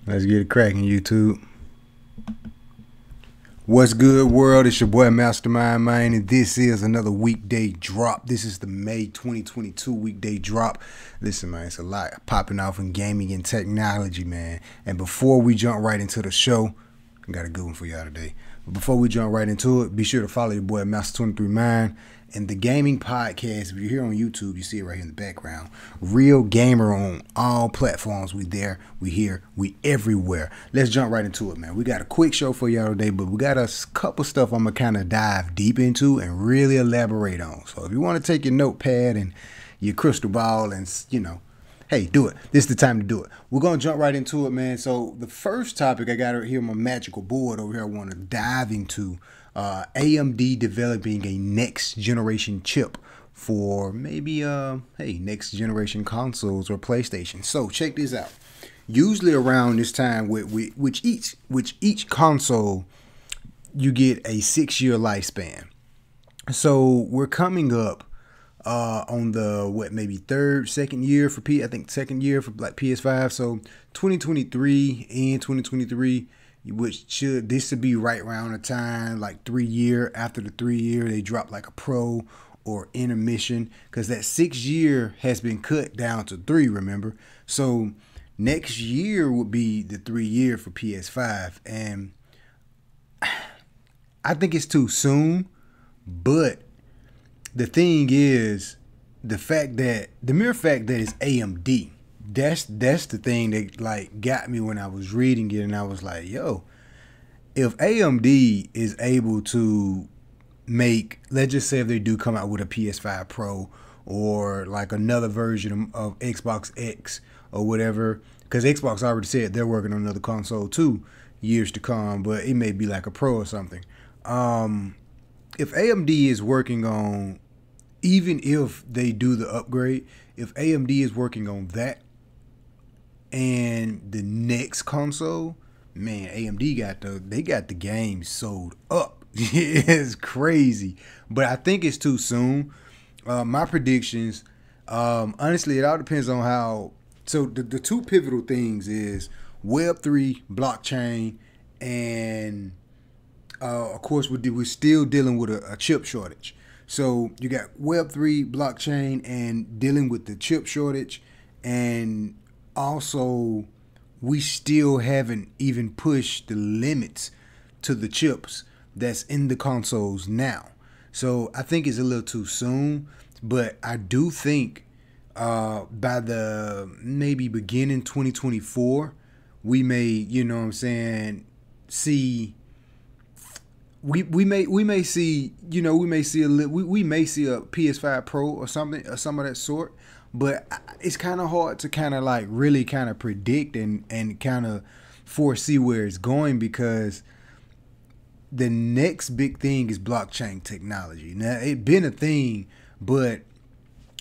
Let's get it cracking, YouTube. What's good, world? It's your boy Mastermind, man, and this is another weekday drop. This is the May 2022 weekday drop. Listen, man, it's a lot popping off in gaming and technology, man. And before we jump right into the show, I got a good one for y'all today. But before we jump right into it, be sure to follow your boy Master23Mind and the gaming podcast. If you're here on YouTube, you see it right here in the background. Real gamer on all platforms. We there, we here, we everywhere. Let's jump right into it, man. We got a quick show for y'all today, but we got a couple stuff I'm gonna kind of dive deep into and really elaborate on. So if you want to take your notepad and your crystal ball and, you know, hey, do it. This is the time to do it. We're going to jump right into it, man. So the first topic I got right here on my magical board over here I want to dive into, AMD developing a next generation chip for maybe, next generation consoles or PlayStation. So check this out. Usually around this time, which each console, you get a 6-year lifespan. So we're coming up on the maybe second year for second year for like PS5. So 2023 and 2023, this should be right around the time, like 3 year after the 3 year they drop like a pro or intermission, because that 6 year has been cut down to 3. Remember, so next year would be the 3 year for PS5, and I think it's too soon, but the thing is, the mere fact that it's AMD, that's the thing that like got me when I was reading it, and I was like, yo, if AMD is able to make, let's just say if they do come out with a PS5 Pro or like another version of Xbox X or whatever, because Xbox already said they're working on another console too, years to come, but it may be like a Pro or something. If AMD is working on, even if they do the upgrade, if AMD is working on that and the next console, man, AMD got the game sold up. It's crazy, but I think it's too soon. My predictions, honestly, it all depends on how. So the two pivotal things is Web3, blockchain, and of course we're still dealing with a chip shortage. So you got Web3, blockchain, and dealing with the chip shortage, and also we still haven't even pushed the limits to the chips that's in the consoles now. So I think it's a little too soon, but I do think by the maybe beginning 2024, we may, you know what I'm saying, see. We may see, you know, we may see a PS5 Pro or something or some of that sort, but it's kind of hard to kind of like really kind of predict and kind of foresee where it's going, because the next big thing is blockchain technology. Now, it's been a thing, but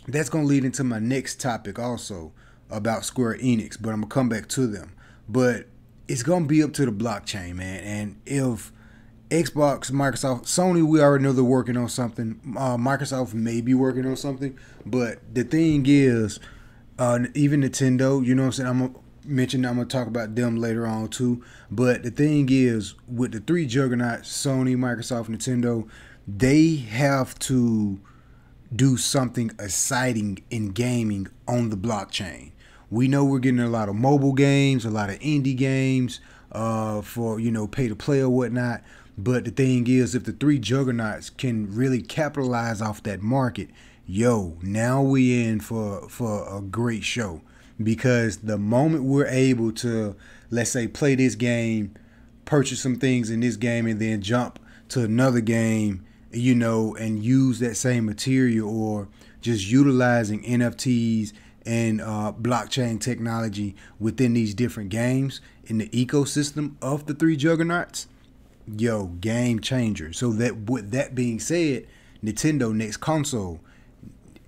that's going to lead into my next topic also about Square Enix, but I'm going to come back to them. But it's going to be up to the blockchain, man. And if Xbox, Microsoft, Sony, we already know they're working on something. Microsoft may be working on something, but the thing is, even Nintendo, you know what I'm saying? I'm gonna talk about them later on too. But the thing is, with the three juggernauts, Sony, Microsoft, Nintendo, they have to do something exciting in gaming on the blockchain. We know we're getting a lot of mobile games, a lot of indie games, for, you know, pay to play or whatnot. But the thing is, if the three juggernauts can really capitalize off that market, yo, now we in for a great show. Because the moment we're able to, let's say, play this game, purchase some things in this game, and then jump to another game, you know, and use that same material, or just utilizing NFTs and blockchain technology within these different games in the ecosystem of the three juggernauts, yo, game changer. So that, with that being said, Nintendo next console,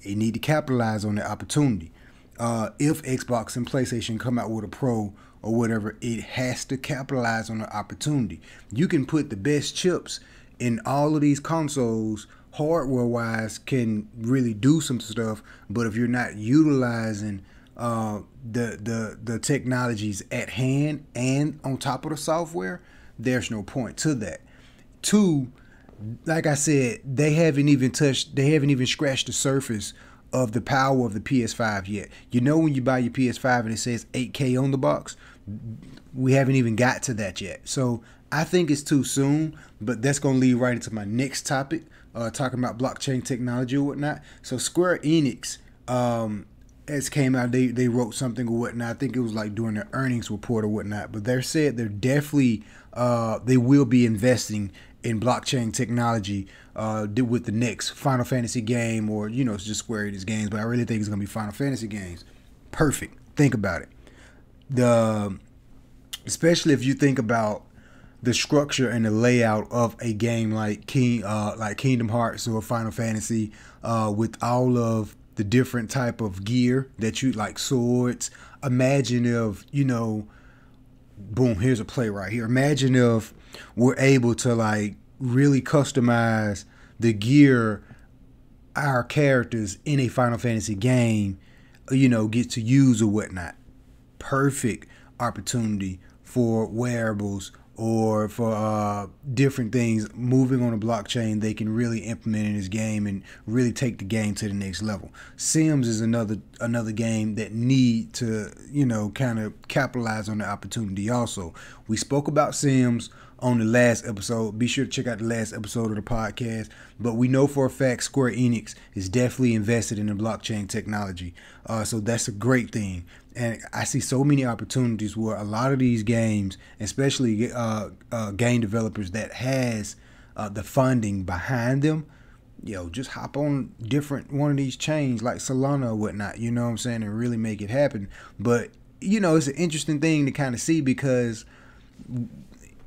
they need to capitalize on that opportunity. If Xbox and PlayStation come out with a Pro or whatever, it has to capitalize on the opportunity. You can put the best chips in all of these consoles, hardware wise, can really do some stuff, but if you're not utilizing the technologies at hand and on top of the software, there's no point to that. Two, like I said, they haven't even scratched the surface of the power of the PS5 yet. You know, when you buy your PS5 and it says 8K on the box, we haven't even got to that yet. So I think it's too soon, but that's going to lead right into my next topic, talking about blockchain technology or whatnot. So Square Enix, as came out, they wrote something or whatnot. I think it was like during their earnings report or whatnot, but they said they're definitely, they will be investing in blockchain technology with the next Final Fantasy game, or, you know, it's just Square Enix games, but I really think it's going to be Final Fantasy games. Perfect. Think about it. Especially if you think about the structure and the layout of a game like Kingdom Hearts or Final Fantasy, with all of the different type of gear that you like, swords. Imagine if, you know, boom, here's a play right here. Imagine if we're able to like really customize the gear our characters in a Final Fantasy game, you know, get to use or whatnot. Perfect opportunity for wearables or for different things moving on a blockchain they can really implement in this game and really take the game to the next level. Sims is another game that need to, you know, kind of capitalize on the opportunity also. We spoke about Sims on the last episode. Be sure to check out the last episode of the podcast. But we know for a fact Square Enix is definitely invested in the blockchain technology. So that's a great thing. And I see so many opportunities where a lot of these games, especially game developers that has the funding behind them, yo, just hop on one of these chains like Solana or whatnot, you know what I'm saying, and really make it happen. But, you know, it's an interesting thing to kind of see because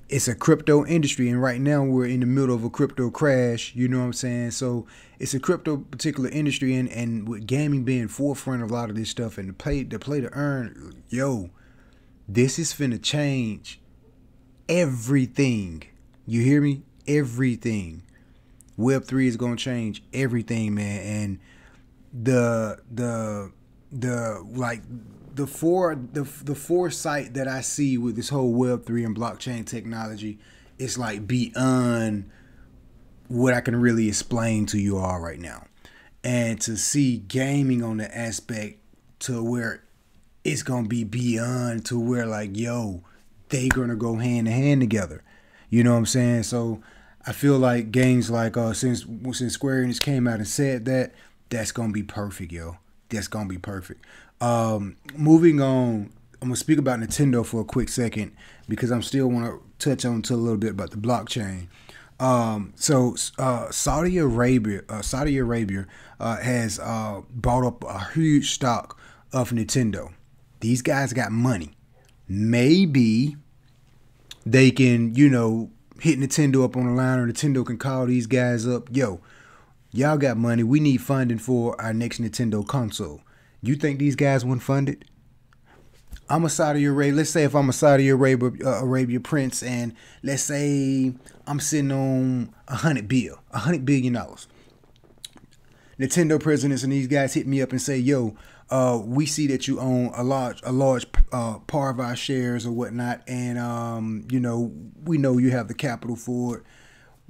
it's a crypto industry, and right now we're in the middle of a crypto crash, you know what I'm saying? So it's a crypto particular industry, and with gaming being forefront of a lot of this stuff and the play to earn, yo, this is finna change everything. You hear me? Everything. Web3 is gonna change everything, man. And the foresight that I see with this whole Web3 and blockchain technology is like beyond what I can really explain to you all right now. And to see gaming on the aspect to where it's gonna be beyond to where like, yo, they gonna go hand in hand together. You know what I'm saying? So I feel like games like since Square Enix came out and said that, that's gonna be perfect, yo. That's gonna be perfect. Moving on, I'm gonna speak about Nintendo for a quick second because I'm still want to touch on to a little bit about the blockchain. Saudi Arabia has bought up a huge stock of Nintendo. These guys got money. Maybe they can, you know, hit Nintendo up on the line, or Nintendo can call these guys up. Yo, y'all got money. We need funding for our next Nintendo console. You think these guys wouldn't fund it? I'm a Saudi Arabia. Let's say if I'm a Saudi Arabia prince, and let's say I'm sitting on $100 billion. Nintendo presidents and these guys hit me up and say, "Yo, we see that you own a large part of our shares or whatnot, and you know, we know you have the capital for it.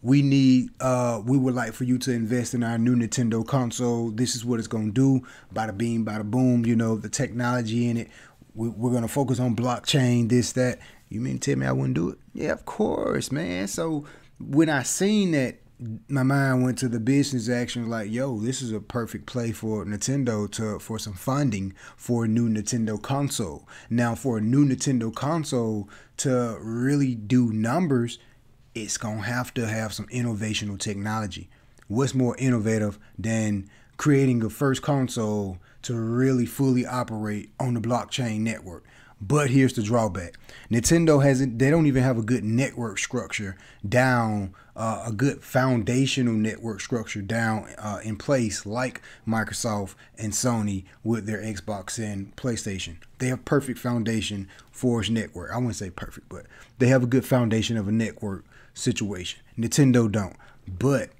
We would like for you to invest in our new Nintendo console. This is what it's gonna do. Bada bing, bada boom. You know, the technology in it. We're gonna focus on blockchain. This, that. You mean to tell me I wouldn't do it? Yeah, of course, man. So when I seen that, my mind went to the business action. Like, yo, this is a perfect play for Nintendo for some funding for a new Nintendo console. Now, for a new Nintendo console to really do numbers, it's going to have some innovational technology. What's more innovative than creating a first console to really fully operate on the blockchain network? But here's the drawback. Nintendo they don't even have a good network structure down, a good foundational network structure down in place like Microsoft and Sony with their Xbox and PlayStation. They have perfect foundation for its network. I wouldn't say perfect, but they have a good foundation of a network situation. Nintendo don't. But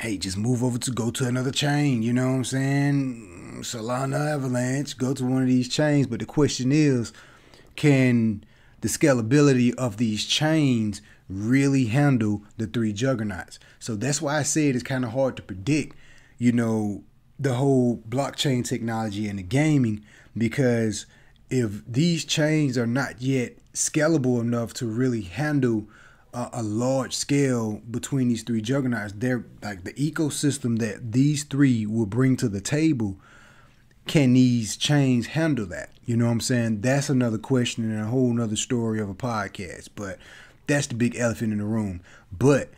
hey, just move over to go to another chain. You know what I'm saying? Solana, Avalanche, go to one of these chains. But the question is, can the scalability of these chains really handle the three juggernauts? So that's why I said it's kind of hard to predict, the whole blockchain technology and the gaming, because if these chains are not yet scalable enough to really handle a large scale between these three juggernauts, they're like the ecosystem that these three will bring to the table. Can these chains handle that? You know what I'm saying? That's another question and a whole nother story of a podcast. But that's the big elephant in the room. But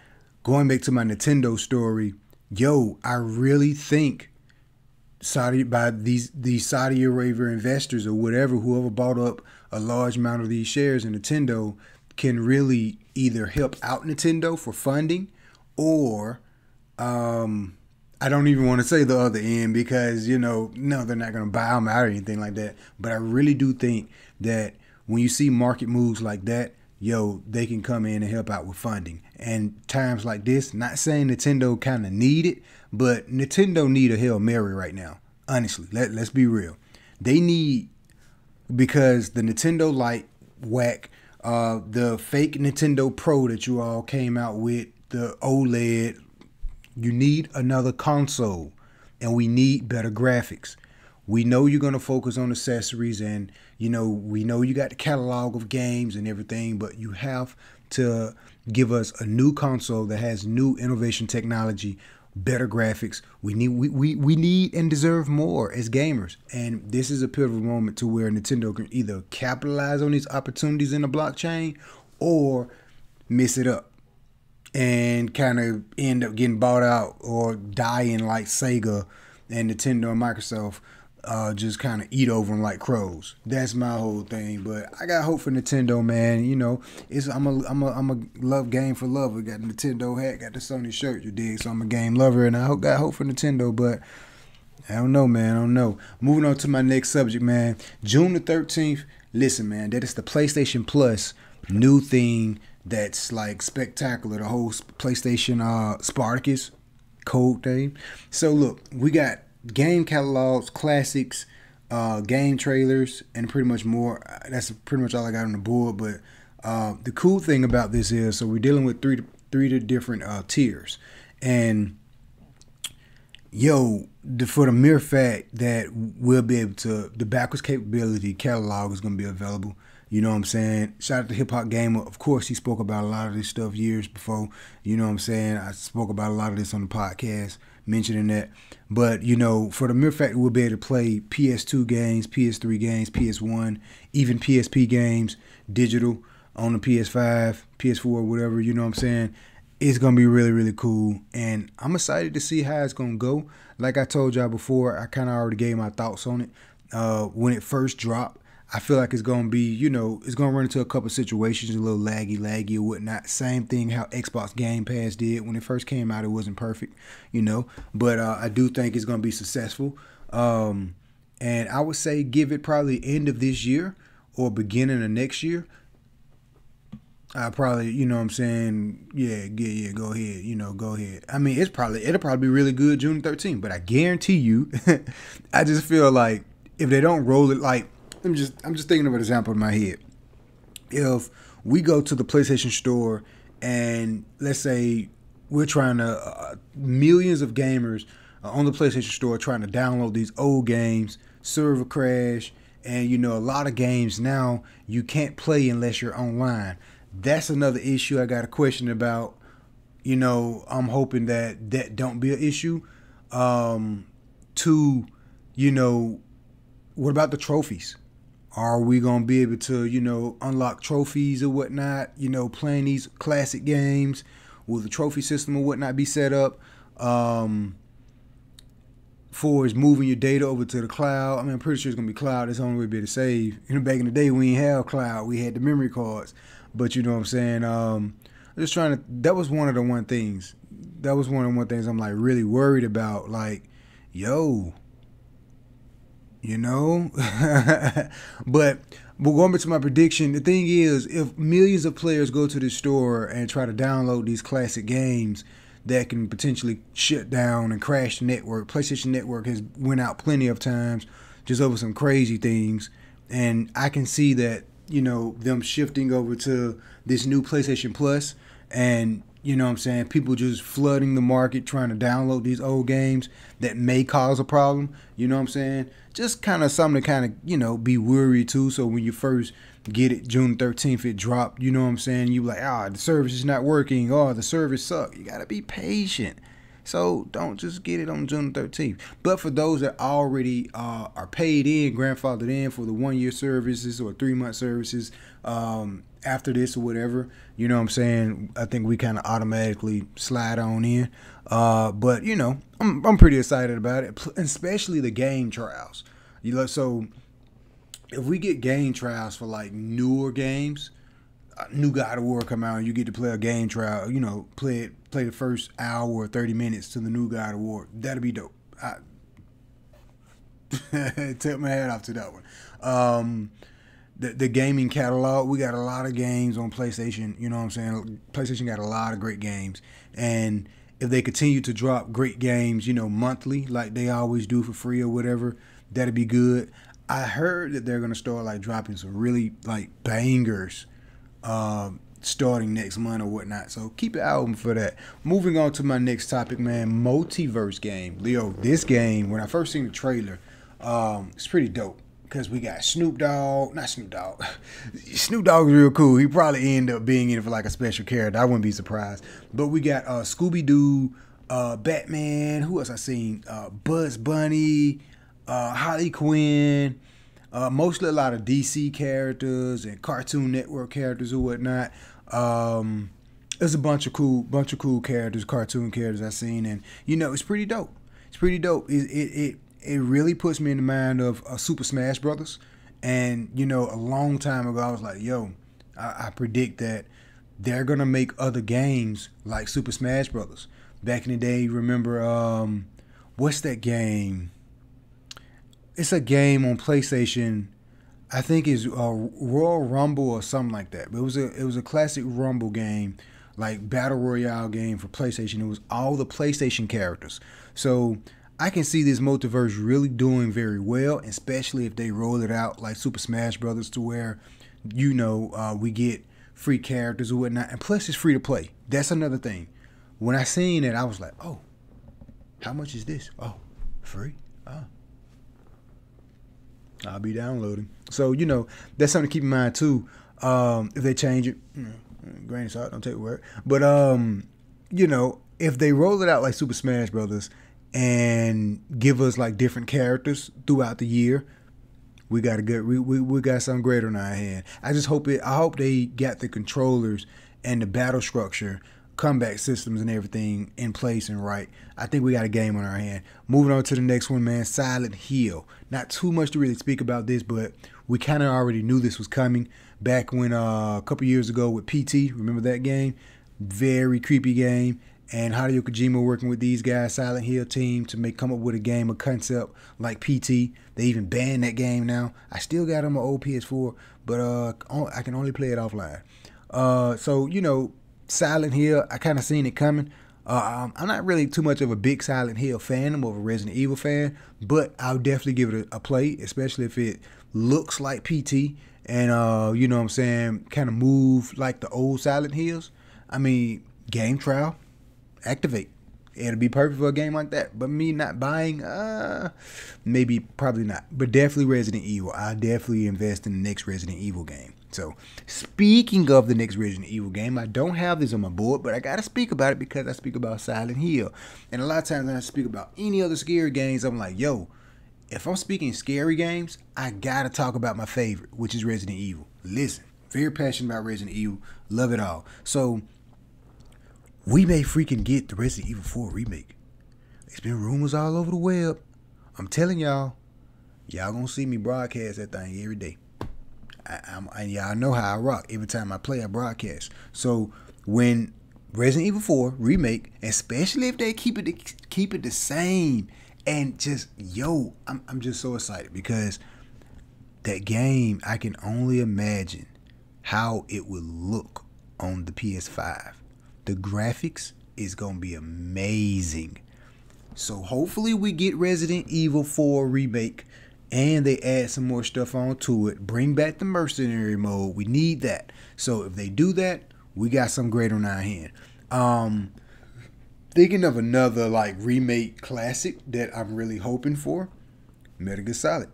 going back to my Nintendo story, I really think these Saudi Arabia investors or whatever, whoever bought up a large amount of these shares in Nintendo, can really either help out Nintendo for funding, or I don't even want to say the other end, because no, they're not going to buy them out or anything like that. But I really do think that when you see market moves like that, they can come in and help out with funding. And times like this, not saying Nintendo kind of need it, but Nintendo need a Hail Mary right now. Honestly, let's be real. They need, because the Nintendo Lite whack, the fake Nintendo Pro that you all came out with, the OLED, you need another console, and we need better graphics. We know you're going to focus on accessories, and we know you got the catalog of games and everything, but you have to give us a new console that has new innovation technology, better graphics. We need and deserve more as gamers. And this is a pivotal moment to where Nintendo can either capitalize on these opportunities in the blockchain or miss it up and kind of end up getting bought out or dying like Sega and Nintendo and Microsoft just kind of eat over them like crows. That's my whole thing. But I got hope for Nintendo, man. I'm a love game for lover. Got the Nintendo hat, got the Sony shirt, you dig? So I'm a game lover, and I got hope for Nintendo. But I don't know, man. I don't know. Moving on to my next subject, man. June the 13th. Listen, man, that is the PlayStation Plus new thing that's like spectacular. The whole PlayStation Spartacus code thing. So look, we got game catalogs, classics, game trailers, and pretty much more. That's pretty much all I got on the board. But the cool thing about this is, so we're dealing with three different tiers, and for the mere fact that we'll be able to, the backwards capability catalog is going to be available. You know what I'm saying? Shout out to Hip Hop Gamer. Of course, he spoke about a lot of this stuff years before. You know what I'm saying? I spoke about a lot of this on the podcast, mentioning that. But, for the mere fact that we'll be able to play PS2 games, PS3 games, PS1, even PSP games, digital, on the PS5, PS4, whatever, you know what I'm saying? It's going to be really, really cool. And I'm excited to see how it's going to go. Like I told y'all before, I kind of already gave my thoughts on it. When it first dropped, I feel like it's going to be, it's going to run into a couple situations, a little laggy or whatnot. Same thing how Xbox Game Pass did. When it first came out, it wasn't perfect, But I do think it's going to be successful. And I would say give it probably end of this year or beginning of next year. I probably, you know what I'm saying? Yeah, go ahead. Go ahead. I mean, it'll probably be really good June 13th, but I guarantee you, I just feel like if they don't roll it, like, I'm just thinking of an example in my head. If we go to the PlayStation Store and let's say we're trying to, millions of gamers on the PlayStation Store trying to download these old games, server crash, and a lot of games now you can't play unless you're online. That's another issue I got a question about. I'm hoping that don't be an issue. What about the trophies? Are we going to be able to, unlock trophies or whatnot, playing these classic games? Will the trophy system or whatnot be set up for is moving your data over to the cloud? I mean, I'm pretty sure it's going to be cloud. That's the only way to be able to save. Back in the day, we didn't have cloud. We had the memory cards. But you know what I'm saying? I'm just trying to, that was one of the one things. That was one of the one things I'm like really worried about. Like, but going back to my prediction, the thing is, if millions of players go to the store and try to download these classic games, that can potentially shut down and crash the network. PlayStation Network has went out plenty of times just over some crazy things, and I can see that, you know, them shifting over to this new PlayStation Plus, and you know what I'm saying, people just flooding the market trying to download these old games that may cause a problem. You know what I'm saying? Just kind of something to kind of, you know, be worried too. So when you first get it, June 13th, it dropped, you know what I'm saying? You like, the service is not working. Oh, the service sucked. You got to be patient. So don't just get it on June 13th. But for those that already are paid in, grandfathered in for the 1 year services or 3 month services, after this or whatever, you know what I'm saying, I think we kind of automatically slide on in. But you know, I'm pretty excited about it, especially the game trials. You know, so if we get game trials for like newer games, new God of War come out and you get to play a game trial, you know, play the first hour or 30 minutes to the new God of War, that'd be dope. I took my hat off to that one. The gaming catalog, we got a lot of games on PlayStation, you know what I'm saying? PlayStation got a lot of great games, and if they continue to drop great games, you know, monthly like they always do for free or whatever, that'd be good. I heard that they're gonna start like dropping some really like bangers starting next month or whatnot, so keep an eye open for that. Moving on to my next topic, man, multiverse game. Leo, this game, when I first seen the trailer, it's pretty dope. Because we got Snoop Dogg. Snoop Dogg is real cool. He probably end up being in it for like a special character. I wouldn't be surprised. But we got Scooby-Doo, Batman. Who else I seen? Bugs Bunny, Harley Quinn. Mostly a lot of DC characters and Cartoon Network characters or whatnot. There's a bunch of cool characters, cartoon characters I've seen, and you know, it's pretty dope. It really puts me in the mind of Super Smash Brothers. And, you know, a long time ago, I was like, yo, I predict that they're going to make other games like Super Smash Brothers. Back in the day, remember, what's that game? It's a game on PlayStation. I think it's Royal Rumble or something like that. But it was a classic Rumble game, like Battle Royale game for PlayStation. It was all the PlayStation characters. So I can see this multiverse really doing very well, especially if they roll it out like Super Smash Brothers to where, you know, we get free characters or whatnot. And plus, it's free to play. That's another thing. When I seen it, I was like, oh, how much is this? Oh, free? Oh. I'll be downloading. So, you know, that's something to keep in mind too. If they change it, grain of salt, don't take a word. But, you know, if they roll it out like Super Smash Brothers, and give us like different characters throughout the year, we got a good we got something great on our hand. I hope they got the controllers and the battle structure, combat systems and everything in place and right. I think we got a game on our hand. Moving on to the next one, man, Silent Hill. Not too much to really speak about this, but we kind of already knew this was coming back when a couple years ago with PT. Remember that game? Very creepy game. And Hideo Kojima working with these guys, Silent Hill team, to come up with a game, a concept like PT. They even banned that game now. I still got on my old PS4, but I can only play it offline. So, you know, Silent Hill, I kind of seen it coming. I'm not really too much of a big Silent Hill fan. I'm more of a Resident Evil fan, but I'll definitely give it a play, especially if it looks like PT and, you know what I'm saying, kind of move like the old Silent Hills. I mean, game trial. Activate. It'll be perfect for a game like that. But me not buying, probably not. But definitely Resident Evil. I definitely invest in the next Resident Evil game. So, speaking of the next Resident Evil game, I don't have this on my board, but I gotta speak about it because I speak about Silent Hill. And a lot of times when I speak about any other scary games, I'm like, yo, if I'm speaking scary games, I gotta talk about my favorite, which is Resident Evil. Listen, very passionate about Resident Evil. Love it all. So, we may freaking get the Resident Evil 4 remake. There's been rumors all over the web. I'm telling y'all gonna see me broadcast that thing every day. And y'all know how I rock. Every time I play, I broadcast. So when Resident Evil 4 remake, especially if they keep it the same, and just I'm just so excited because that game, I can only imagine how it would look on the PS5. The graphics, is gonna be amazing. So hopefully we get Resident Evil 4 remake and they add some more stuff onto it. Bring back the mercenary mode. We need that. So if they do that, we got some great on our hand. Thinking of another like remake classic that I'm really hoping for, Metal Gear Solid.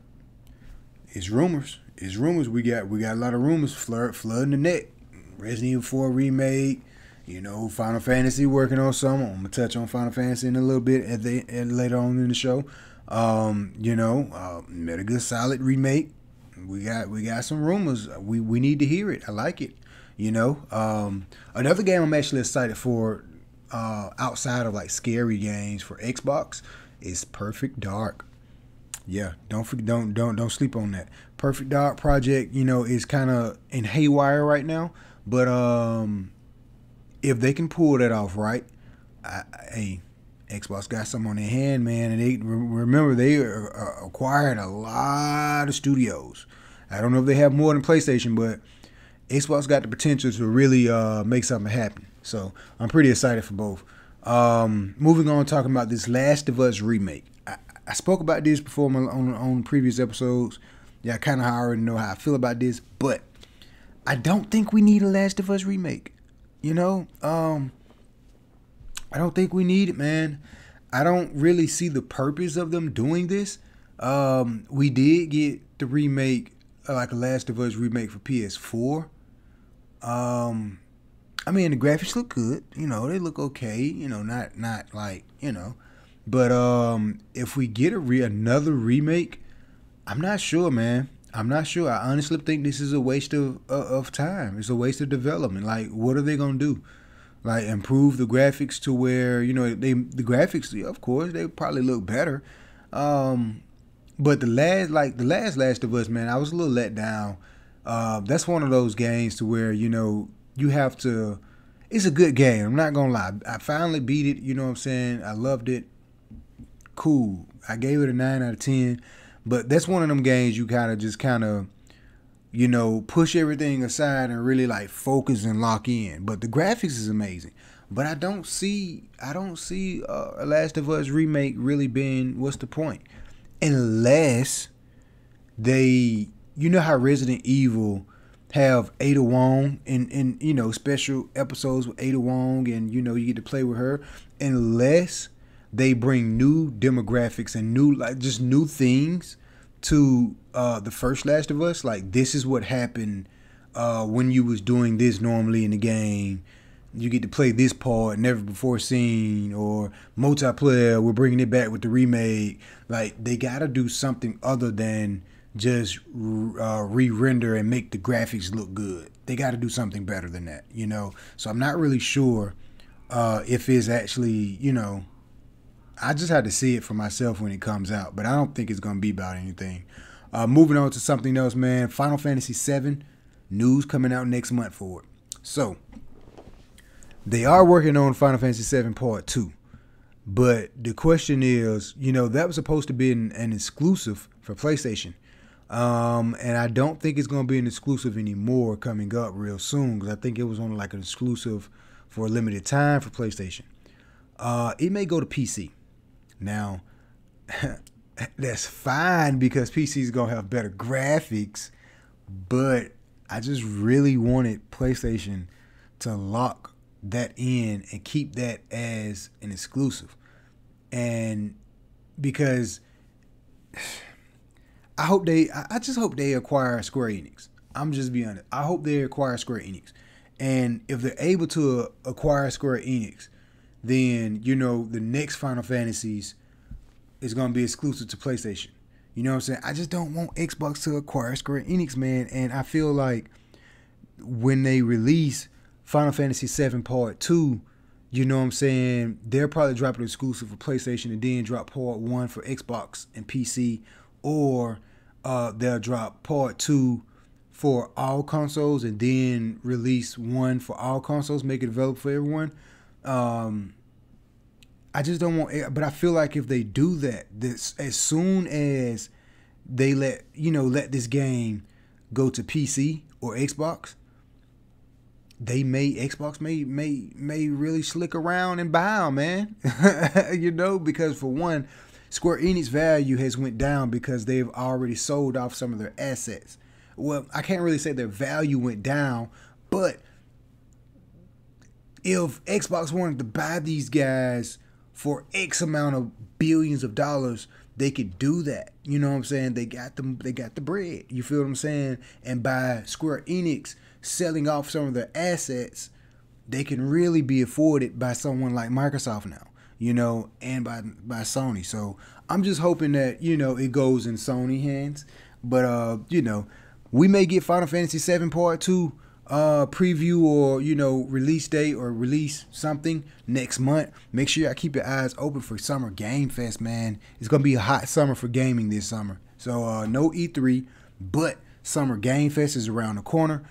It's rumors. It's rumors. We got a lot of rumors flooding the net. Resident Evil 4 remake. You know, Final Fantasy working on some. I'm gonna touch on Final Fantasy in a little bit later on in the show. Metal Gear Solid remake. We got some rumors. We need to hear it. I like it. Another game I'm actually excited for, outside of like scary games for Xbox, is Perfect Dark. Yeah, don't sleep on that. Perfect Dark project, is kind of in haywire right now, but if they can pull that off right, Xbox got something on their hand, man, and they acquired a lot of studios. I don't know if they have more than PlayStation, but Xbox got the potential to really make something happen. So I'm pretty excited for both. Moving on, talking about this Last of Us remake. I spoke about this before on previous episodes. Yeah, I kind of already know how I feel about this, but I don't think we need a Last of Us remake. I don't think we need it, man. I don't really see the purpose of them doing this. We did get the remake, like a Last of Us remake for PS4. The graphics look good. They look okay. Not like, But if we get another remake, I'm not sure, man. I'm not sure. I honestly think this is a waste of time. It's a waste of development. Like, what are they gonna do? Like, improve the graphics to where the graphics, of course, they probably look better. But the last of Us, man, I was a little let down. That's one of those games to where you have to. It's a good game. I'm not gonna lie. I finally beat it. You know what I'm saying? I loved it. Cool. I gave it a 9 out of 10. But that's one of them games you kind of push everything aside and really like focus and lock in. But the graphics is amazing. But I don't see a Last of Us remake really being, what's the point? Unless they, how Resident Evil have Ada Wong in special episodes with Ada Wong, and you get to play with her. Unless they bring new demographics and new things to the first Last of Us. Like, this is what happened when you was doing this normally in the game. You get to play this part never before seen, or multiplayer. We're bringing it back with the remake. Like, they gotta do something other than just re-render and make the graphics look good. They gotta do something better than that, So I'm not really sure if it's actually, I just had to see it for myself when it comes out, but I don't think it's going to be about anything. Moving on to something else, man. Final Fantasy VII news coming out next month for it. So, they are working on Final Fantasy VII Part 2. But the question is, that was supposed to be an exclusive for PlayStation. And I don't think it's going to be an exclusive anymore coming up real soon, because I think it was only like an exclusive for a limited time for PlayStation. It may go to PC. Now, that's fine because PC is going to have better graphics, but I just really wanted PlayStation to lock that in and keep that as an exclusive. And because I just hope they acquire Square Enix. I'm just being honest. I hope they acquire Square Enix. And if they're able to acquire Square Enix, then, the next Final Fantasies is going to be exclusive to PlayStation. You know what I'm saying? I just don't want Xbox to acquire Square Enix, man. And I feel like when they release Final Fantasy VII Part 2, you know what I'm saying, they'll probably drop it exclusive for PlayStation and then drop Part 1 for Xbox and PC. Or they'll drop Part 2 for all consoles and then release 1 for all consoles, make it available for everyone. I just don't want, but I feel like if they do that, as soon as they let this game go to PC or Xbox, Xbox may really slick around and buy them, man. You know, because for one, Square Enix value has went down because they've already sold off some of their assets. Well, I can't really say their value went down, but if Xbox wanted to buy these guys for X amount of billions of dollars, they could do that. You know what I'm saying? They got the bread. You feel what I'm saying? And by Square Enix selling off some of their assets, they can really be afforded by someone like Microsoft now, you know, and by Sony. So I'm just hoping that, you know, it goes in Sony hands. But you know, we may get Final Fantasy VII Part 2 preview, or, you know, release date or release something next month. Make sure y'all keep your eyes open for Summer Game Fest, man. It's gonna be a hot summer for gaming this summer. So no E3, but Summer Game Fest is around the corner.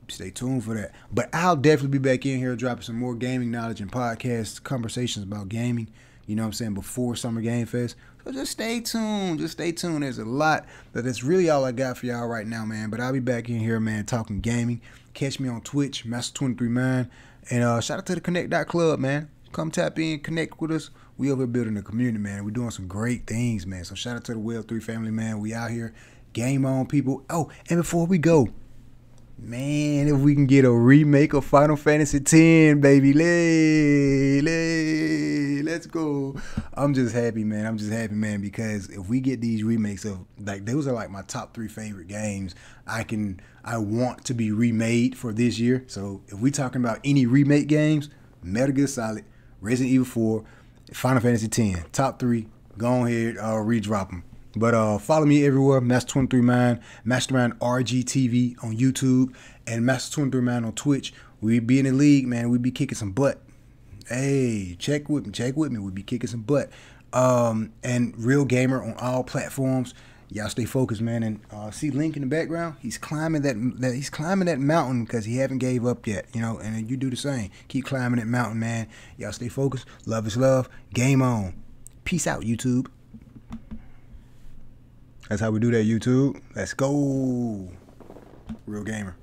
Stay tuned for that. But I'll definitely be back in here dropping some more gaming knowledge and podcast conversations about gaming, you know what I'm saying, before Summer Game Fest. So just stay tuned. Just stay tuned. There's a lot, but that's really all I got for y'all right now, man. But I'll be back in here, man, talking gaming. Catch me on Twitch, Master23Man. And shout out to the Connect.club, man. Come tap in, connect with us. We over here building a community, man. We're doing some great things, man. So shout out to the Web3 family, man. We out here. Game on, people. Oh, and before we go, man, if we can get a remake of Final Fantasy X, baby, let's go. I'm just happy, man. I'm just happy, man, because if we get these remakes of, like, those are like my top 3 favorite games I want to be remade for this year. So if we talking about any remake games, Metal Gear Solid, Resident Evil 4, Final Fantasy X, top 3, go ahead, redrop them. But follow me everywhere, Master23Man, Mastermind RGTV on YouTube, and Master23Man on Twitch. We be in the league, man. We be kicking some butt. Hey, check with me. We be kicking some butt. And Real Gamer on all platforms. Y'all stay focused, man. And see Link in the background? He's climbing that mountain because he haven't gave up yet, you know. And you do the same. Keep climbing that mountain, man. Y'all stay focused. Love is love. Game on. Peace out, YouTube. That's how we do that, YouTube. Let's go. Real Gamer.